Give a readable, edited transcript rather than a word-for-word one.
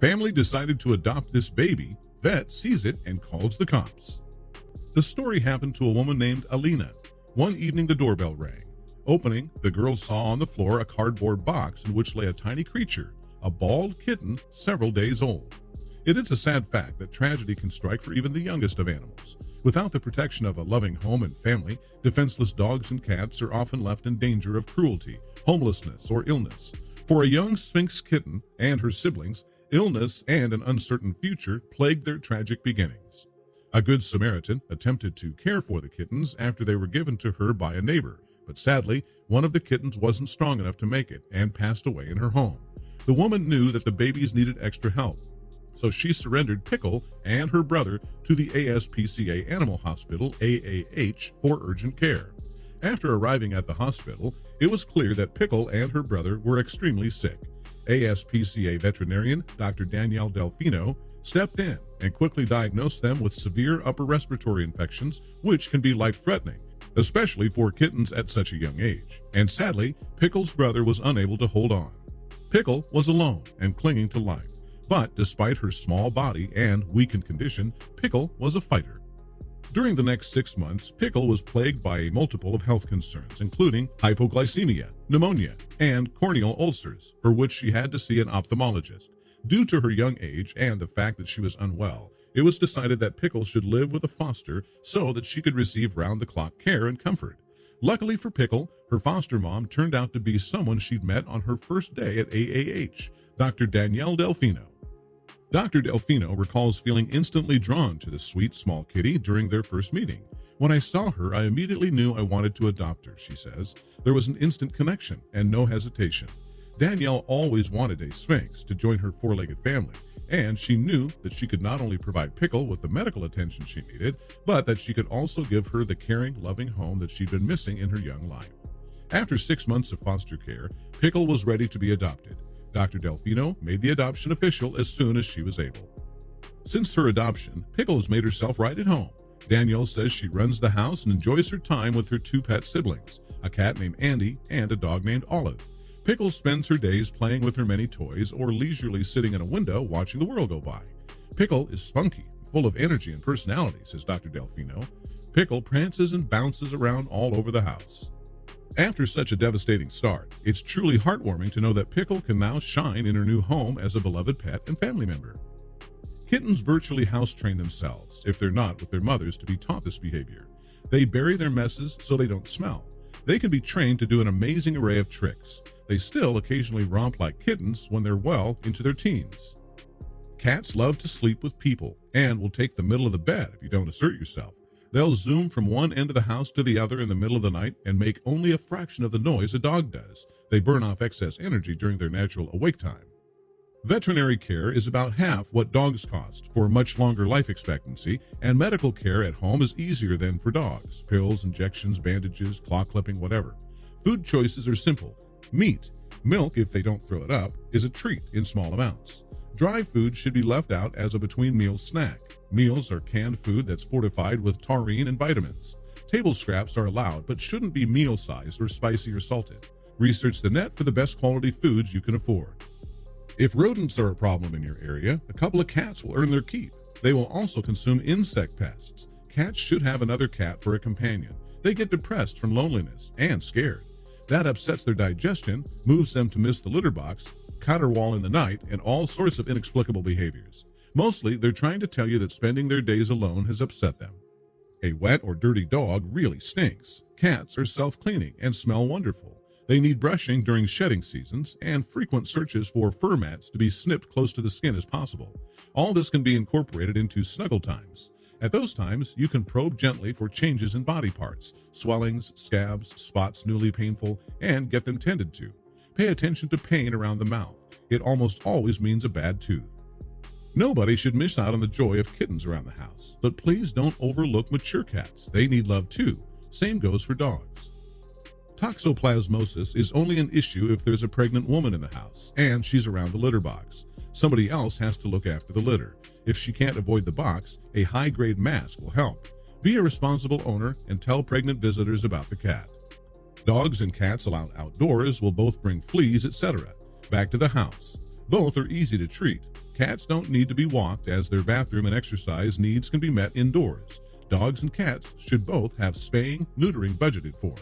Family decided to adopt this baby. Vet sees it and calls the cops. The story happened to a woman named Alina. One evening the doorbell rang. Opening, the girl saw on the floor a cardboard box in which lay a tiny creature, a bald kitten several days old. It is a sad fact that tragedy can strike for even the youngest of animals. Without the protection of a loving home and family, defenseless dogs and cats are often left in danger of cruelty, homelessness, or illness. For a young Sphynx kitten and her siblings, illness and an uncertain future plagued their tragic beginnings. A good Samaritan attempted to care for the kittens after they were given to her by a neighbor, but sadly, one of the kittens wasn't strong enough to make it and passed away in her home. The woman knew that the babies needed extra help, so she surrendered Pickle and her brother to the ASPCA Animal Hospital, AAH, for urgent care. After arriving at the hospital, it was clear that Pickle and her brother were extremely sick. ASPCA veterinarian Dr. Danielle Delfino stepped in and quickly diagnosed them with severe upper respiratory infections, which can be life-threatening, especially for kittens at such a young age. And sadly, Pickle's brother was unable to hold on. Pickle was alone and clinging to life. But despite her small body and weakened condition, Pickle was a fighter. During the next 6 months, Pickle was plagued by a multiple of health concerns, including hypoglycemia, pneumonia, and corneal ulcers, for which she had to see an ophthalmologist. Due to her young age and the fact that she was unwell, it was decided that Pickle should live with a foster so that she could receive round-the-clock care and comfort. Luckily for Pickle, her foster mom turned out to be someone she'd met on her first day at AAH, Dr. Danielle Delfino. Dr. Delfino recalls feeling instantly drawn to the sweet small kitty during their first meeting. When I saw her, I immediately knew I wanted to adopt her, she says. There was an instant connection and no hesitation. Danielle always wanted a Sphynx to join her four-legged family, and she knew that she could not only provide Pickle with the medical attention she needed, but that she could also give her the caring, loving home that she'd been missing in her young life. After 6 months of foster care, Pickle was ready to be adopted. Dr. Delfino made the adoption official as soon as she was able. Since her adoption, Pickle has made herself right at home. Danielle says she runs the house and enjoys her time with her 2 pet siblings, a cat named Andy and a dog named Olive. Pickle spends her days playing with her many toys or leisurely sitting in a window watching the world go by. Pickle is spunky, full of energy and personality, says Dr. Delfino. Pickle prances and bounces around all over the house. After such a devastating start, it's truly heartwarming to know that Pickle can now shine in her new home as a beloved pet and family member. Kittens virtually house-train themselves, if they're not with their mothers, to be taught this behavior. They bury their messes so they don't smell. They can be trained to do an amazing array of tricks. They still occasionally romp like kittens when they're well into their teens. Cats love to sleep with people and will take the middle of the bed if you don't assert yourself. They'll zoom from one end of the house to the other in the middle of the night and make only a fraction of the noise a dog does. They burn off excess energy during their natural awake time. Veterinary care is about half what dogs cost for much longer life expectancy, and medical care at home is easier than for dogs. Pills, injections, bandages, claw clipping, whatever. Food choices are simple. Meat, milk if they don't throw it up, is a treat in small amounts. Dry food should be left out as a between-meal snack. Meals are canned food that's fortified with taurine and vitamins. Table scraps are allowed, but shouldn't be meal-sized or spicy or salted. Research the net for the best quality foods you can afford. If rodents are a problem in your area, a couple of cats will earn their keep. They will also consume insect pests. Cats should have another cat for a companion. They get depressed from loneliness and scared. That upsets their digestion, moves them to miss the litter box, caterwaul in the night, and all sorts of inexplicable behaviors. Mostly, they're trying to tell you that spending their days alone has upset them. A wet or dirty dog really stinks. Cats are self-cleaning and smell wonderful. They need brushing during shedding seasons and frequent searches for fur mats to be snipped close to the skin as possible. All this can be incorporated into snuggle times. At those times, you can probe gently for changes in body parts, swellings, scabs, spots newly painful, and get them tended to. Pay attention to pain around the mouth. It almost always means a bad tooth. Nobody should miss out on the joy of kittens around the house, but please don't overlook mature cats. They need love too. Same goes for dogs. Toxoplasmosis is only an issue if there's a pregnant woman in the house and she's around the litter box. Somebody else has to look after the litter. If she can't avoid the box, a high-grade mask will help. Be a responsible owner and tell pregnant visitors about the cat. Dogs and cats allowed outdoors will both bring fleas, etc. Back to the house. Both are easy to treat. Cats don't need to be walked, as their bathroom and exercise needs can be met indoors. Dogs and cats should both have spaying, neutering budgeted for.